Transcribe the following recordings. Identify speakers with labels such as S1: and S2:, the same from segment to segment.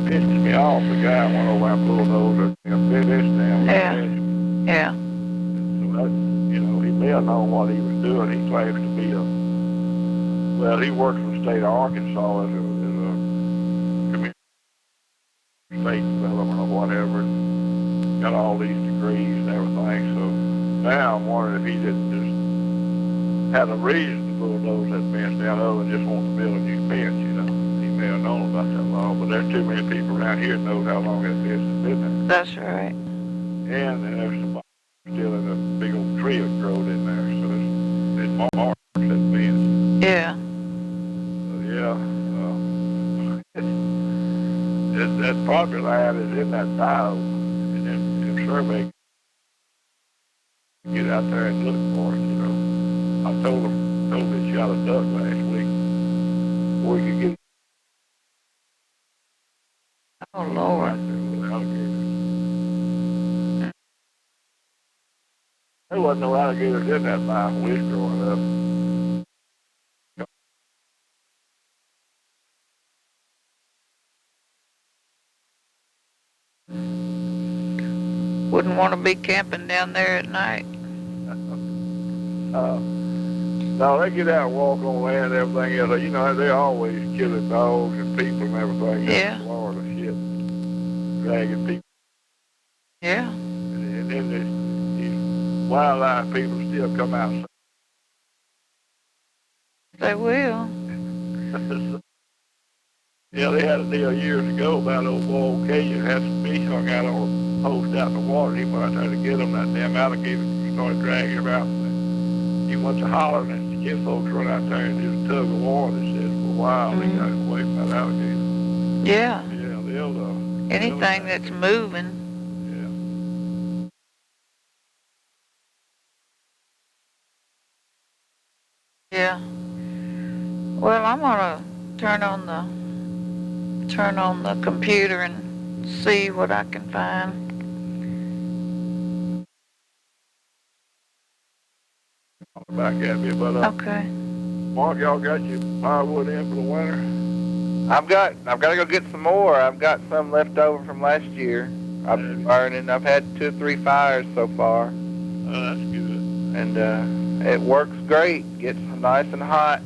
S1: pisses me off. The guy went over and bulldozed and bit this down.
S2: Yeah. Yeah.
S1: So that, he may have known what he was doing. He claims to be he works for the state of Arkansas as a community state development or whatever. Got all these degrees and everything. So now I'm wondering if he didn't just had a reason to bulldoze that fence down other than just want to build a new fence, He may have known about that law, but there's too many people around here that knows how long that fence has been there.
S2: That's right.
S1: And there's somebody still in a big old tree that growed in there, so it's marked that fence.
S2: Yeah.
S1: So that property line is in that tile, and then survey get out there and look for it, I told him he shot a duck last week before he could get it.
S2: Oh, Lord.
S1: There wasn't no alligators in that line when we was growing up.
S2: Wouldn't want to be camping down there at night.
S1: No, they get out and walk on land and everything else. They're always killing dogs and people and everything.
S2: Yeah.
S1: Florida shit. Dragging people.
S2: Yeah.
S1: And then these wildlife people still come out.
S2: They will.
S1: Yeah, they had a deal years ago about old boy Cajun had some fish hung out on a post out in the water. He went out there to get them. That damn alligator started dragging him out. He went to hollering, and the kid folks run out there and just tug of war and said for a while they got away from that alligator.
S2: Yeah.
S1: Yeah,
S2: anything that's moving. Yeah. Well, I'm gonna turn on the computer and see what I can find.
S1: Back at me, but
S2: okay.
S1: Mark, y'all got your firewood in for the winter?
S3: I've got to go get some more. I've got some left over from last year. I've been burning. I've had 2 or 3 fires so far.
S1: Oh, that's good.
S3: And it works great. Gets nice and hot.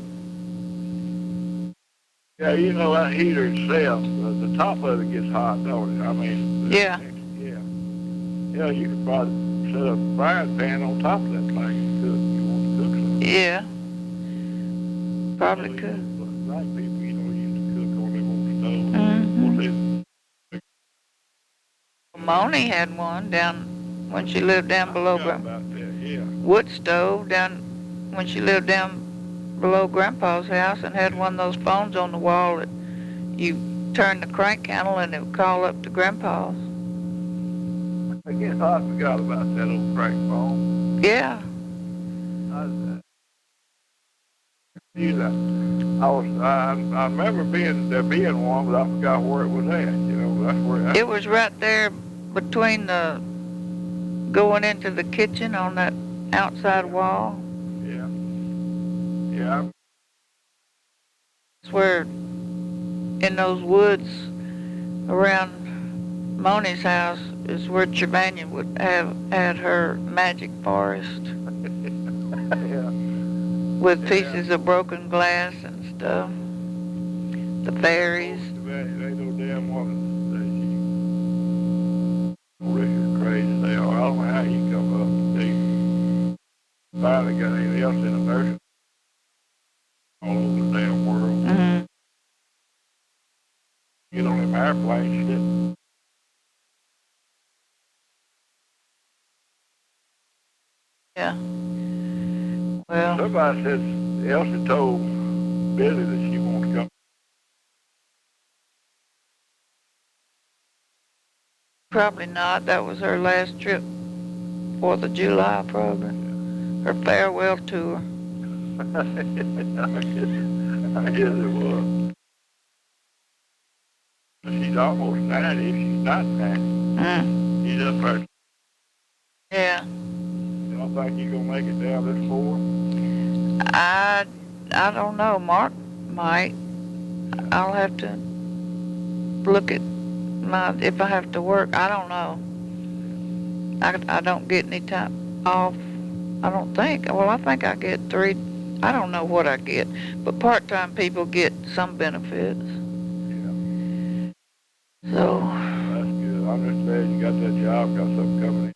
S1: Yeah, that heater itself, the top of it gets hot, don't it? I mean,
S2: yeah.
S1: Yeah, you could probably set a frying pan on top of that thing and cook. You want to cook something.
S2: Yeah. Probably could.
S1: Black people, used to cook on them old stoves.
S2: Moni had one down when she lived down below wood stove down when she lived down below Grandpa's house and had one of those phones on the wall that you turn the crank handle and it would call up to Grandpa's.
S1: I guess I forgot about that old crank phone.
S2: Yeah.
S1: I remember there being one, but I forgot where it was at. That's where
S2: it was right there between the going into the kitchen on that outside wall.
S1: Yeah. Yeah.
S2: It's where in those woods around Moni's house is where Chivania would have had her magic forest.
S1: Yeah.
S2: With pieces of broken glass and stuff. The fairies.
S1: They ain't no damn woman. Richard crazy they are. I don't know how you come up. They finally got anything else in a nursing all over the damn world.
S2: Mm-hmm.
S1: Get on them airplanes, shit.
S2: Yeah. Well,
S1: somebody said Elsie told Billy that she wants to come.
S2: Probably not. That was her last trip for the July program. Her farewell tour.
S1: I guess it was. She's almost 90 if she's not 90. She's up there.
S2: Yeah.
S1: You don't think you're going to make it down this far?
S2: I don't know. Mark might. I'll have to look at if I have to work, I don't know. I don't get any time off. I don't think. Well, I think I get 3. I don't know what I get, but part-time people get some benefits. So.
S1: That's good. I'm just glad you got that job, got something coming in.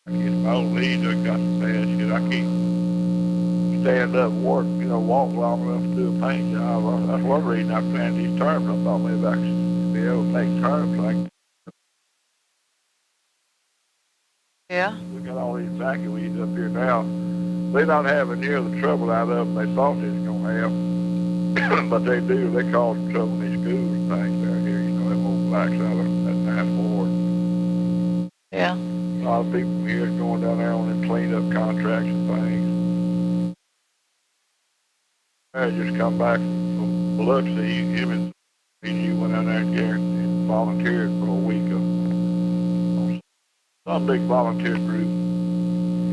S1: I get my old lead, I got some bad shit. I can't stand up and work, walk long enough to do a paint job. That's one reason I planned these terms. I thought maybe I could be able to take terms like.
S2: Yeah.
S1: Look at all these vacuum weeds up here now. They not having near the trouble out of them they thought they was gonna have, but they do. They cause trouble in these schools and things down here. Them old blacks out of that nice board.
S2: Yeah.
S1: A lot of people here is going down there on them cleanup contracts and things. I just come back from Biloxi. Him and you went down there and volunteered for a week of some big volunteer group.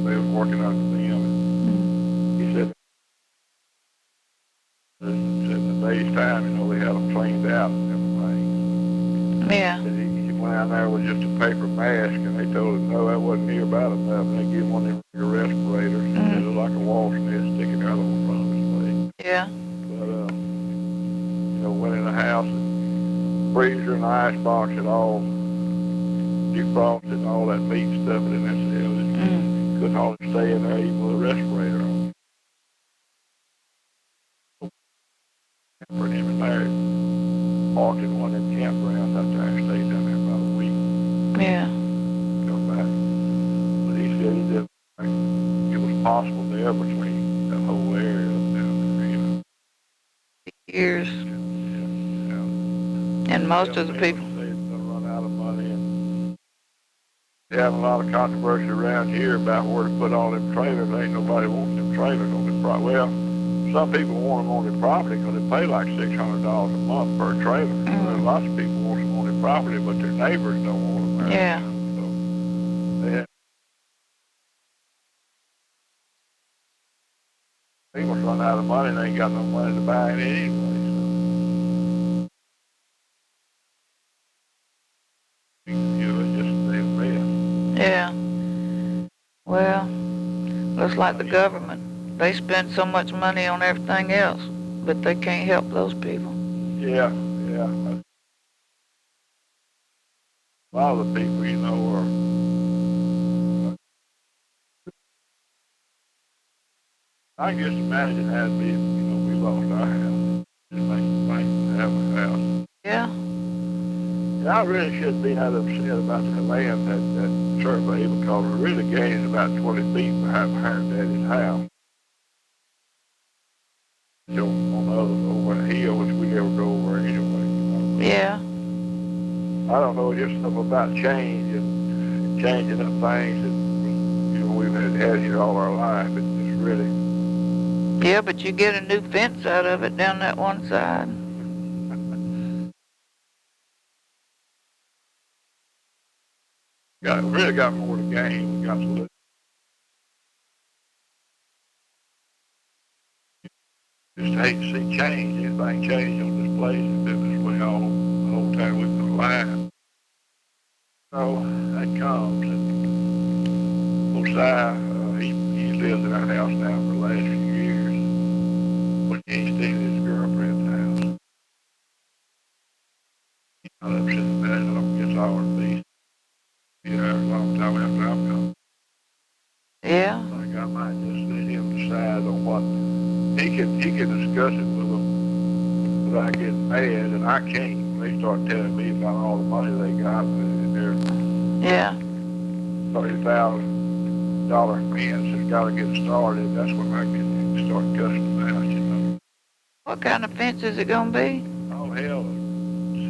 S1: They was working under them. And he said in a day's time, they had them cleaned out and everything.
S2: Yeah.
S1: And he went down there with just a paper mask, and they told him, no, that wasn't near about enough. And they gave him one of them respirators. It was like a wasp nest sticking out on the front of his face.
S2: Yeah.
S1: But, went in the house, and freezer and the ice box had all defrosted and all that meat stuff in that cell. Couldn't hardly stay in there even with a respirator on. For him and Larry parked in one of them campgrounds out there and stayed down there about a week.
S2: Yeah.
S1: Come back. But he said he didn't think it was possible there between that whole area down there,
S2: Years. And most of the people.
S1: They're going to run out of money. And they have a lot of controversy around here about where to put all them trailers. Ain't nobody wants them trailers on the property. Well, some people want them on their property because they pay like $600 a month per trailer. So lots of people want them on their property, but their neighbors don't want them there.
S2: Yeah.
S1: So they have. People run out of money and they ain't got no money to buy it anyway. So, it's just a mess.
S2: Yeah. Well, looks like the government. They spend so much money on everything else, but they can't help those people.
S1: Yeah. A lot of the people, are. I can just imagine how it'd be if, we lost our house. Just make you think to have a house.
S2: Yeah.
S1: Yeah, I really shouldn't be that upset about that land, that survey, because we're really gaining about 20 feet behind Daddy's house. So on the other, over the hill, which we never go over anyway.
S2: Yeah.
S1: I don't know, just something about changing up things that, we've had here all our life. It's really.
S2: Yeah, but you get a new fence out of it down that one side.
S1: Really got more to gain. We got to look. Just hate to see change. Anything change on this place. It's been this way all the whole time we've been alive. So that comes. And Josiah, he lives in our house now for the last few years. But he ain't staying at his girlfriend's house. He's not upset about it. I don't guess I ought to be. A long time after I'm gone.
S2: Yeah.
S1: I think I might just let him decide on what he can discuss it with them without getting mad, and I can't. When they start telling me about all the money they got and their $30,000 fence has got to get started, that's when I can start cussing them out.
S2: What kind of fence is it gonna be?
S1: Oh hell,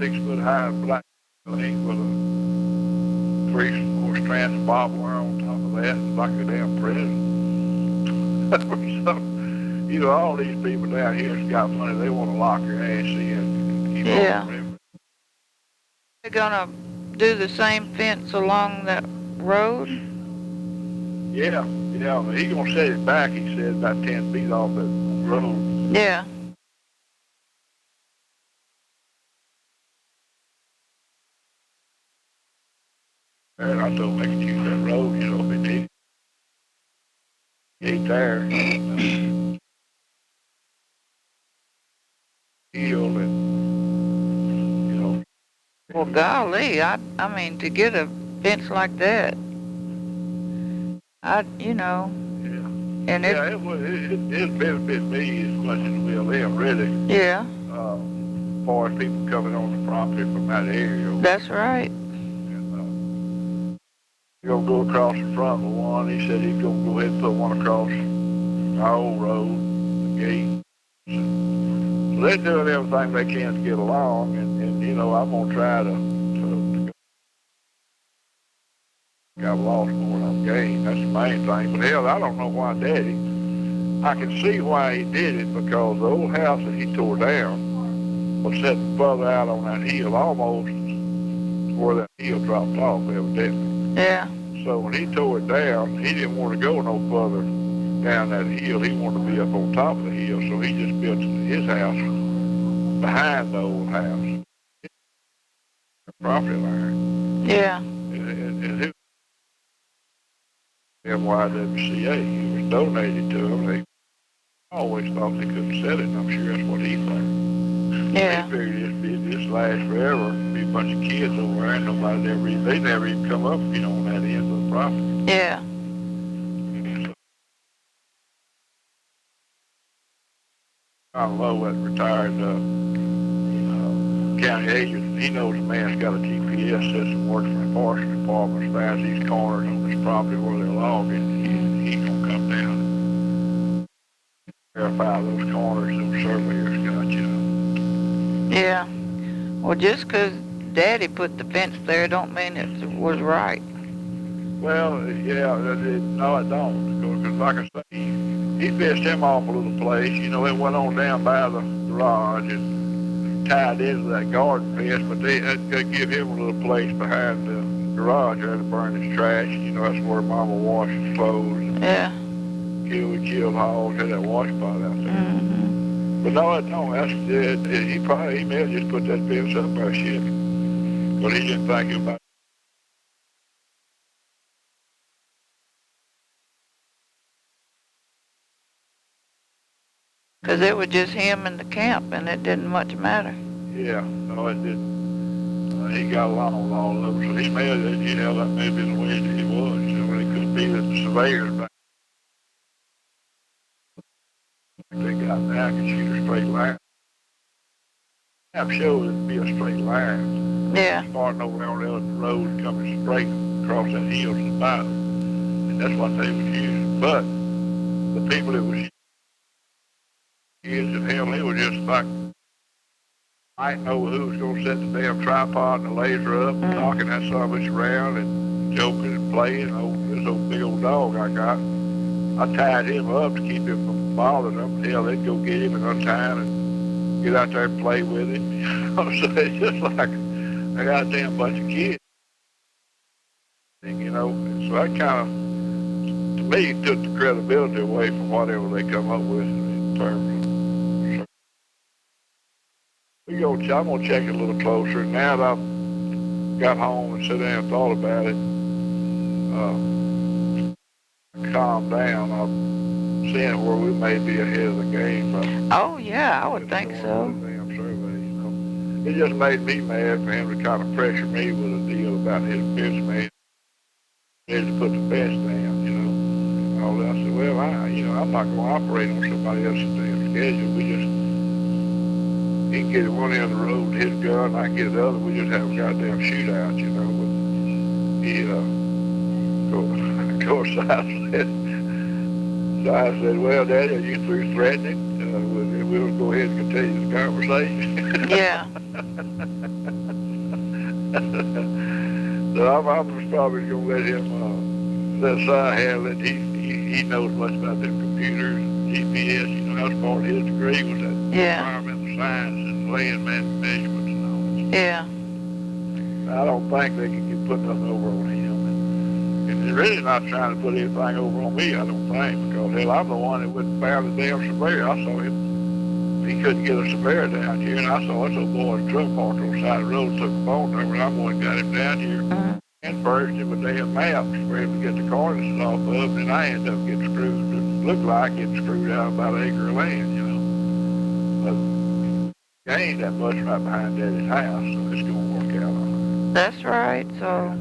S1: 6 foot high black link with a 3 or 4 strands of barbed wire on top of that, like a damn prison. So, all these people down here that's got money, they want to lock your ass in and keep on forever.
S2: They're gonna do the same fence along that road?
S1: Yeah, he's gonna set it back, he said, about 10 feet off the road.
S2: Yeah.
S1: And I told him they could use that road, you know, if they need it. He ain't there. Healed and, you know.
S2: Well, golly, I mean, to get a fence like that, you know,
S1: Yeah.
S2: and
S1: Yeah, it benefit me as much as it will them, really.
S2: Yeah.
S1: As far as people coming on the property from that area.
S2: That's right.
S1: And, he's going to go across the front with one. He said he's going to go ahead and put one across our old road, the gate. So they're doing everything they can to get along, and you know, I'm going to try to I've lost more than I've gained. That's the main thing. But hell, I don't know why Daddy. I can see why he did it, because the old house that he tore down was sitting further out on that hill, almost where that hill dropped off, evidently.
S2: Yeah.
S1: So when he tore it down, he didn't want to go no further down that hill. He wanted to be up on top of the hill, so he just built his house behind the old house, the property line.
S2: Yeah.
S1: And his NYWCA, it was donated to him. They always thought they couldn't sell it, and I'm sure that's what he thought.
S2: Yeah.
S1: He figured this last forever, be a bunch of kids over there, and they never even come up, you know, on that end of the property.
S2: Yeah.
S1: John Lowe, that retired county agent, he knows a man's got a GPS system, works for the forest department, finds these corners on this property where they're logging. He's going to come down and verify those corners those surveyors got, you know.
S2: Yeah. Well, just 'cause Daddy put the fence there don't mean it was right.
S1: Well, yeah, no, it don't. Because like I say, he fished him off a little place. You know, it went on down by the garage and tied into that garden fence, but they give him a little place behind the garage there to burn his trash. You know, that's where Mama washes clothes.
S2: Yeah.
S1: Killed hogs, had that wash pot out there.
S2: Mm-hmm.
S1: But no, it don't. That's he may have just put that fence up by shit. But he didn't think about it.
S2: Because it was just him and the camp, and it didn't much matter.
S1: Yeah, no, it didn't. He got along with all of them, so he may have, you know, that may have been the way that he was. You know, it could be that the surveyors back they got now can shoot a straight line. I'm sure it'd be a straight line.
S2: Yeah.
S1: Starting over on the other road, coming straight across that hill to the bottom. And that's what they was using. But the people that was using him, they were just like, I didn't know who was going to set the damn tripod and the laser up, knocking that son of a bitch around and joking and playing. Oh, this old big old dog I got. I tied him up to keep him from bothering them. Hell, they'd go get him and untie him and get out there and play with him. You know, so it's just like a goddamn bunch of kids. You know, so that kind of, to me, took the credibility away from whatever they come up with in terms of. I'm going to check it a little closer. Now that I've got home and sat down and thought about it, calmed down, I'm seeing where we may be ahead of the game.
S2: Oh, yeah, I would think so.
S1: Damn survey, you know. It just made me mad for him to kind of pressure me with a deal about his fence man. He had to put the fence down, you know. And all that. I said, well, I'm not going to operate on somebody else's damn schedule. We just, he can get one end of the road, his gun, I can get the other. We just have a goddamn shootout, you know. But of course, I said, well, Daddy, are you through threatening? We'll go ahead and continue this conversation.
S2: Yeah.
S1: So I'm just probably going to let him, let Si handle it. He knows much about them computers, GPS, you know, that's part of his degree was that environmental science and land measurements and all that.
S2: Yeah.
S1: I don't think they can get put nothing over on him. And they're really not trying to put anything over on me, I don't think, because, hell, I'm the one that went and found the damn surveyor. I saw him. He couldn't get a surveyor down here, and I saw this old boy's truck parked on the side of the road, took a phone number, and I'm the one that got him down here. and first it was their maps where we get the cornices off of, and I ended up getting screwed. It looked like getting screwed out about an acre of land, you know. But there ain't that much right behind Daddy's house, so it's gonna work out.
S2: That's right. So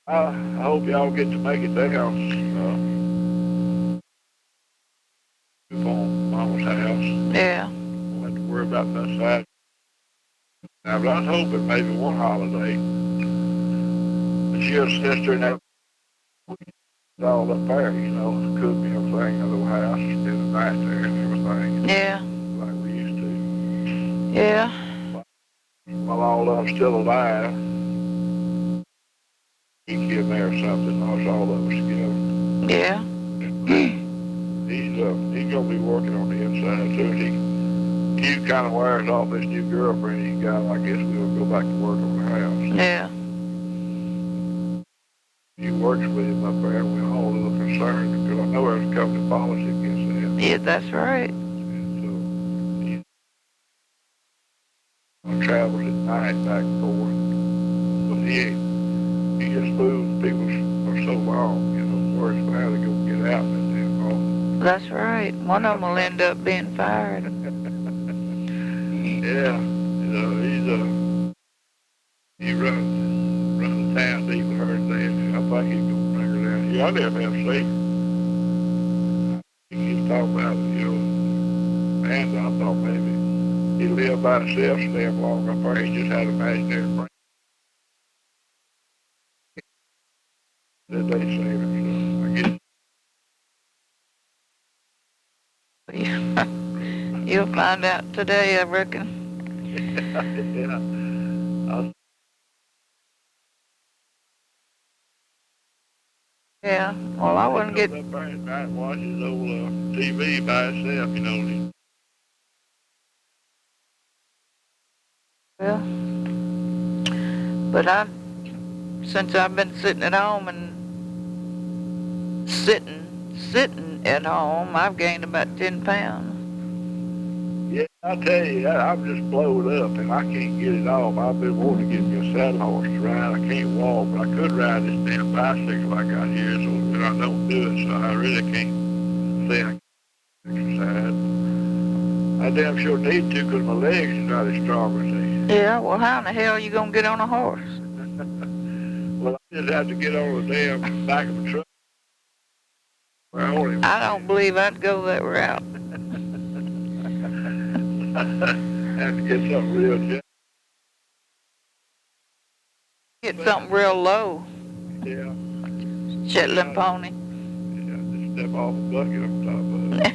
S1: I hope y'all get to make it down. On Mama's house.
S2: yeah,
S1: Don't have to worry about that side. Now, but I was hoping maybe one holiday. But your sister and that all up there, you know, cook me everything, a little house, spend the night there and everything.
S2: yeah,
S1: Like we used to.
S2: yeah.
S1: While all of them still alive, he killed there or something, knows all of us together.
S2: Yeah.
S1: He's gonna be working on the inside too. He kind of wears off this new girlfriend he got. I guess we'll go back to work on the house.
S2: Yeah.
S1: He works with him up there, and we're all a little concerned because I know there's a company policy against that.
S2: Yeah, that's right.
S1: And so he travels at night back and forth. But he just moves people for so long, you know, where it's bound to go get out and then all.
S2: That's right. One of them will end up being fired.
S1: Yeah, you know, he runs the town deep with her thing. I think he's gonna bring her down here. I never have seen. He's talking about, you know, and I thought maybe he lived by himself, staying long up there. He just had imaginary brain. That they saved him, so I guess.
S2: You'll find out today, I reckon.
S1: Yeah.
S2: Yeah. Well, I wouldn't get.
S1: He goes up there at night and watches old TV by himself, you know.
S2: Well, but since I've been sitting at home and sitting at home, I've gained about 10 pounds.
S1: Yeah, I tell you, I'm just blowed up and I can't get it off. I've been wanting to get me a saddle horse to ride. I can't walk, but I could ride this damn bicycle I got here, so I don't do it, so I really can't say I can exercise. I damn sure need to because my legs are not as strong as they.
S2: Yeah, well, how in the hell are you going to get on a horse?
S1: Well, I just have to get on the damn back of the truck.
S2: I don't believe I'd go that route.
S1: Have to get something real gentle.
S2: Get something real low.
S1: Yeah.
S2: Shetland pony.
S1: Yeah, just step off the bucket on top of it.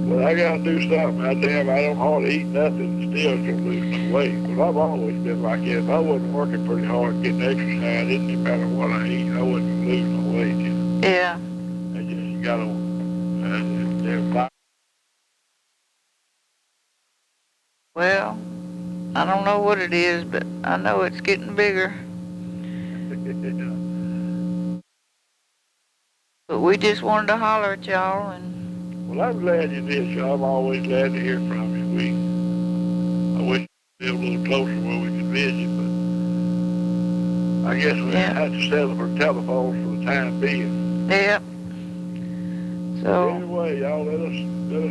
S1: Well, I gotta do something. I don't hardly eat nothing, still can lose no weight. But I've always been like that. If I wasn't working pretty hard getting exercise, it didn't matter what I eat, I wouldn't lose no weight. You know?
S2: Yeah.
S1: I just gotta
S2: well, I don't know what it is, but I know it's getting bigger. But we just wanted to holler at y'all and.
S1: Well, I'm glad you did, so I'm always glad to hear from you. I wish we could be a little closer where we could visit, but I guess we have to settle for telephones for the time being.
S2: Yep. So
S1: anyway, y'all let us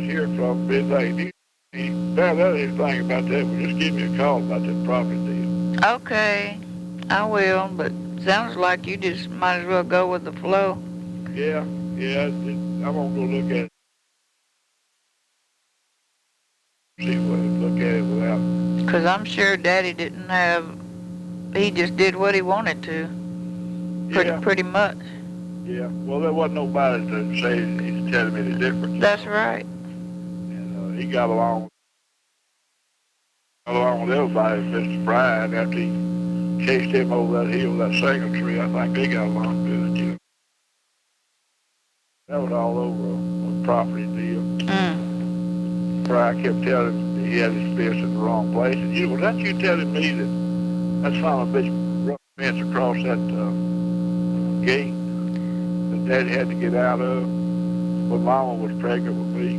S1: hear from anything. If you found out anything about that, well, just give me a call about that property deal.
S2: Okay, I will, but sounds like you just might as well go with the flow.
S1: Yeah, I'm gonna go look at it. Look at it without.
S2: Because I'm sure Daddy didn't have, he just did what he wanted to. Pretty much.
S1: Yeah, well, there wasn't nobody to say he's telling me the difference.
S2: That's right.
S1: And he got along with everybody, Mr. Bryan, after he chased him over that hill, that single tree. I think they got along good, you know. That was all over a property deal. Bryan kept telling him he had his fist in the wrong place. And was that you telling me that son of a bitch run fence across that gate that Daddy had to get out of when Mama was pregnant with me?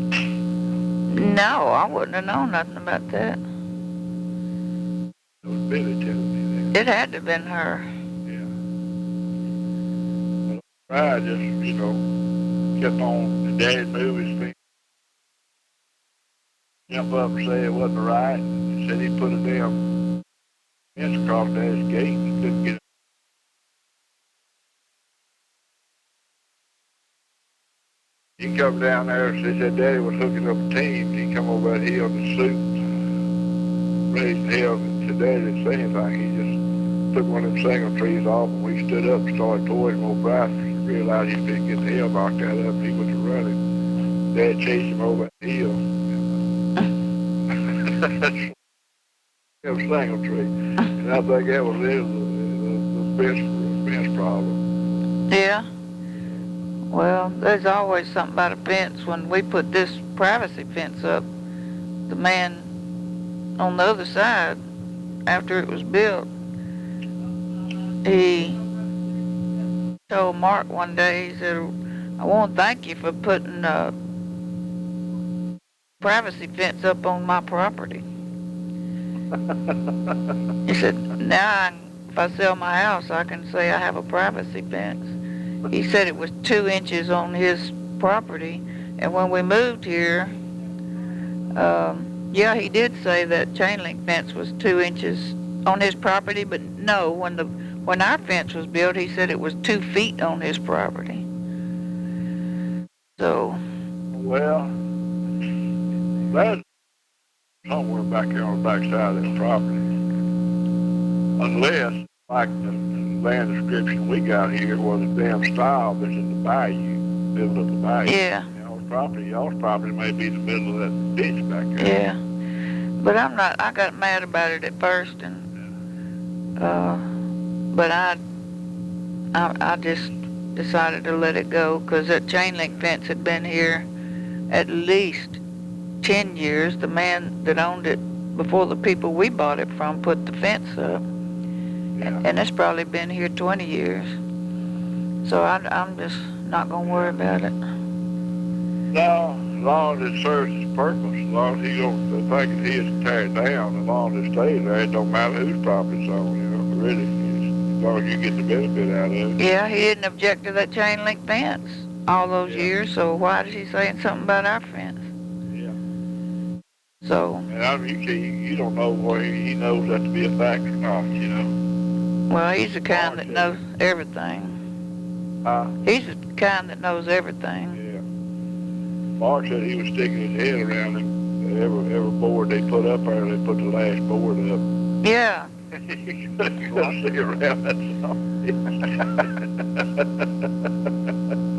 S2: No, I wouldn't have known nothing about that.
S1: It was Billy telling me that.
S2: It had to have been her.
S1: Yeah. I just, kept on. The daddy moved his finger, jump up and say it wasn't right. He said he put a damn fence across daddy's gate and couldn't get it. He come down there and said daddy was hooking up teams. He come over that hill in the suit, raised hell, and said daddy didn't say anything. He just took one of them single trees off, and we stood up and started towards him over Bryce and realized he was getting the hell knocked out of him. He was running. Dad chased him over that hill. It was a single tree. And I think that was it, the fence problem.
S2: Yeah. Well, there's always something about a fence. When we put this privacy fence up, the man on the other side, after it was built, he told Mark one day, he said, I want to thank you for putting a privacy fence up on my property. He said, now if I sell my house, I can say I have a privacy fence. He said it was 2 inches on his property, and when we moved here, yeah, he did say that chain link fence was 2 inches on his property, but no, when our fence was built, he said it was 2 feet on his property. So.
S1: Well, that's somewhere back here on the backside of that property. Unless, like the land description we got here, was a damn style that's in the bayou, middle of the bayou.
S2: Yeah.
S1: Y'all's property may be in the middle of that ditch back there.
S2: Yeah. But I got mad about it at first, and but I just decided to let it go, because that chain link fence had been here at least 10 years. The man that owned it before the people we bought it from put the fence up.
S1: Yeah.
S2: And it's probably been here 20 years. So I'm just not going to worry about it.
S1: No, as long as it serves its purpose, as long as he don't think he is to tear it down, as long as it stays there, it don't matter whose property it's on, really. As long as you get the benefit out of it.
S2: Yeah, he didn't object to that chain link fence all those years, so why is he saying something about our fence?
S1: Yeah.
S2: So.
S1: And you don't know whether he knows that to be a fact or not,
S2: Well, he's the kind that knows everything. He's the kind that knows everything.
S1: Yeah. Mark said he was sticking his head around him. Every board they put up there, they put the last board up.
S2: Yeah.
S1: He couldn't see around that something.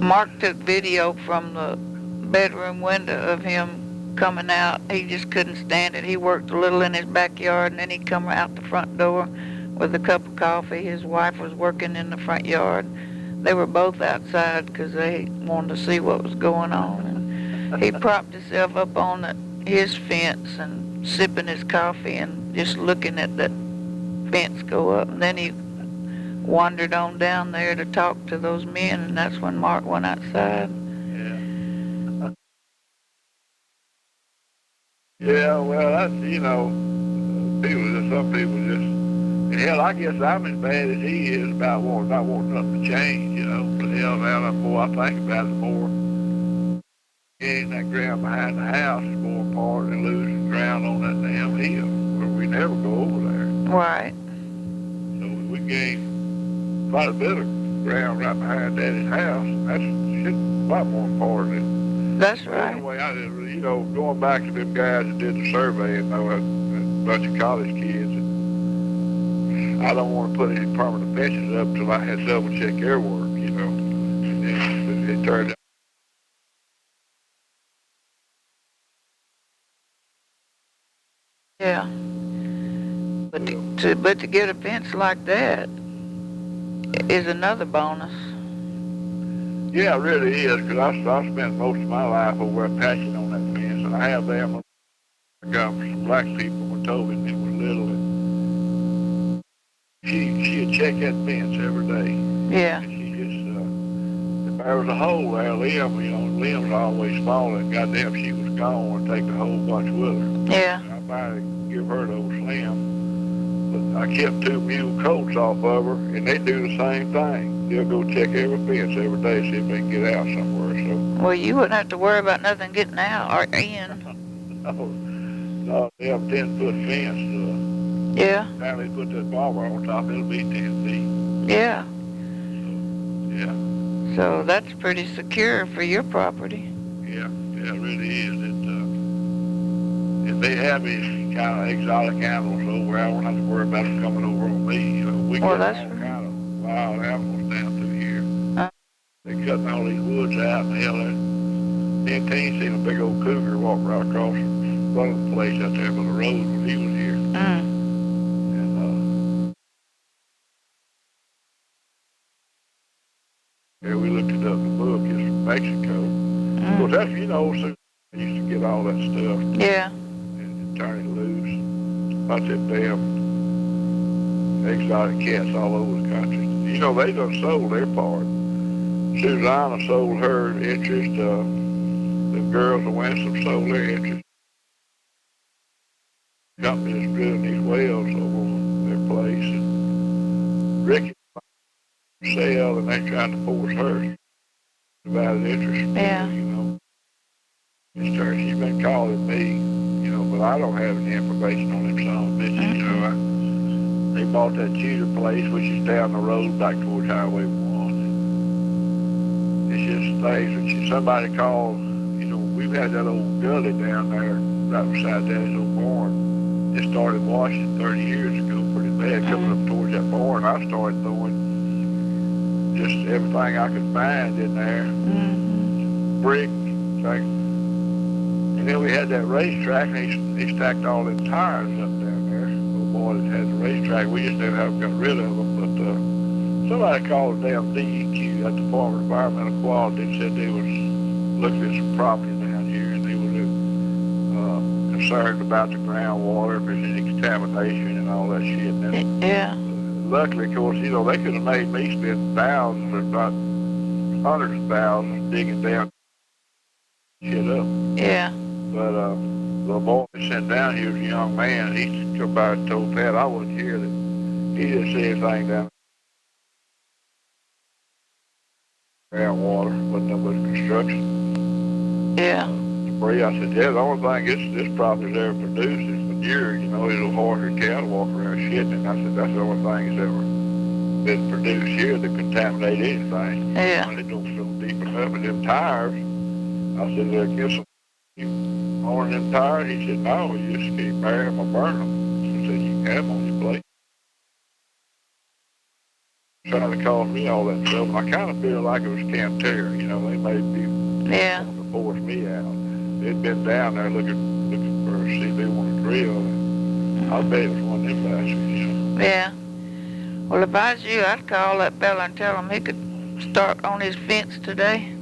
S2: Mark took video from the bedroom window of him coming out. He just couldn't stand it. He worked a little in his backyard, and then he'd come out the front door with a cup of coffee. His wife was working in the front yard. They were both outside because they wanted to see what was going on. And he propped himself up on his fence and sipping his coffee and just looking at that fence go up. And then he wandered on down there to talk to those men, and that's when Mark went outside.
S1: Yeah, well, that's, some people just, and hell, I guess I'm as bad as he is about not wanting nothing to change, But hell, now the more I think about it, the more getting that ground behind the house is more important than losing ground on that damn hill, where we never go over there.
S2: Right.
S1: So we gained quite a bit of ground right behind Daddy's house. That's a lot more important.
S2: That's right.
S1: Anyway, going back to them guys that did the survey and that bunch of college kids, I don't want to put any permanent fences up until I had double check their work, And it turned out.
S2: Yeah. But to get a fence like that is another bonus.
S1: Yeah, it really is, because I spent most of my life over there patching on that fence, and I have them. I got some black people who told me when they were little, and she'd check that fence every day.
S2: Yeah.
S1: And she just, if there was a hole there, limbs always falling. Goddamn, she was gone and take the whole bunch with her.
S2: Yeah.
S1: I might give her those limbs, but I kept 2 mule colts off of her, and they do the same thing. They'll go check every fence every day, see if they can get out somewhere. So.
S2: Well, you wouldn't have to worry about nothing getting out or in.
S1: No, they have a 10-foot fence.
S2: Yeah.
S1: Now they put that barber on top, it'll be 10 feet.
S2: Yeah.
S1: Yeah.
S2: So that's pretty secure for your property.
S1: Yeah, it really is. If they have these kind of exotic animals over, I don't have to worry about them coming over on me. You know, we
S2: Well,
S1: get
S2: that's
S1: all kind of wild animals down through here.
S2: Uh,
S1: They're cutting all these woods out, and hell, me and Teen seen a big old cougar walk right across the front of the place out there by the road when he was here. And yeah, we looked it up in the book. It's from Mexico. Of course, that's, you know, so I used to get all that stuff.
S2: Yeah.
S1: And turn it loose. About them damn exotic cats all over the country. You know, they done sold their part. Susanna sold her interest. The girls of Winston sold their interest. The company that's drilling these wells over on their place. And Ricky sell, and they trying to force her divided interest.
S2: Yeah.
S1: You know, she's been calling me, you know, but I don't have any information on them son of bitches. You know, they bought that cheater place, which is down the road back towards Highway 1. It's just things that somebody called, you know, we've had that old gully down there right beside Daddy's old barn. It started washing 30 years ago pretty bad coming up towards that barn. I started throwing just everything I could find in there. Brick, things. And then we had that racetrack, and he stacked all them tires up down there. Old boy that had the racetrack, we just never have got rid of them. But somebody called the damn DEQ at the Department of Environmental Quality and said they was looking at some property down here, and they were concerned about the groundwater, if there's any contamination and all that shit. And
S2: yeah.
S1: Luckily, of course, you know, they could have made me spend thousands, if not hundreds of thousands, digging down shit up.
S2: Yeah.
S1: But the boy sent down here was a young man. He come by and told Pat I wasn't here that he didn't see anything down groundwater, wasn't no but construction.
S2: Yeah.
S1: Debris. I said, yeah, the only thing this property's ever produced is manure. You know, it'll horse and cattle walk around shitting. And I said, that's the only thing that's ever been produced here that contaminate anything.
S2: Yeah.
S1: They don't fill deep enough. And them tires, I said, get some on them tires. He said, no, you just keep bury them or burn them. I said, you can have them on your plate. Trying to cost me all that stuff. And I kind of feel like it was Camterra. You know, they may be
S2: Yeah.
S1: to force me out. They'd been down there looking for a see if they want to drill. And I bet it was one of them bastards.
S2: Yeah. Well, if I was you, I'd call that fella and tell him he could start on his fence today.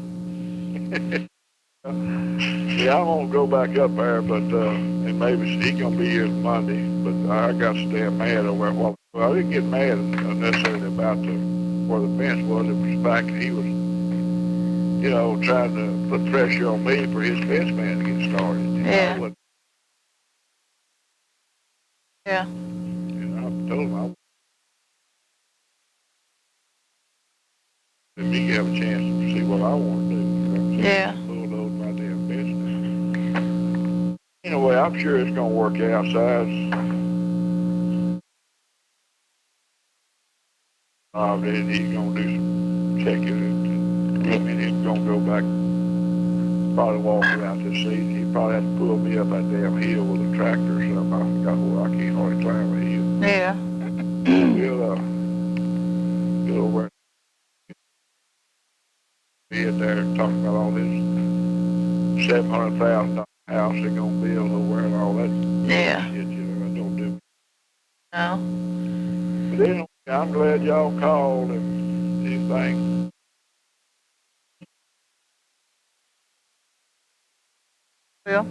S1: Yeah, I won't go back up there, but and maybe he gonna be here Monday. But I got so damn mad over it. Well, I didn't get mad necessarily about where the fence was. It was the fact that he was, you know, trying to put pressure on me for his fence man to get started.
S2: Yeah. Yeah.
S1: And I told him if he have a chance to see what I want to do.
S2: Yeah.
S1: Bulldoze my damn fence. Anyway, I'm sure it's gonna work out. Size. Then he's gonna do some checking. And he's gonna go back. Probably walk around this season. He probably have to pull me up that damn hill with a tractor or something. I forgot where I can't hardly climb a hill.
S2: Yeah.
S1: We'll get over and be in there talking about all this $700,000 house they're gonna build over and all that
S2: Yeah.
S1: shit. You know, I don't do.
S2: No.
S1: But anyway, I'm glad y'all called and anything.
S2: Well.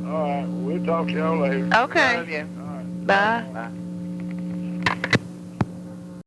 S1: All right, we'll talk to y'all later.
S2: Okay.
S3: Love you.
S1: All right.
S2: Bye.
S3: Bye.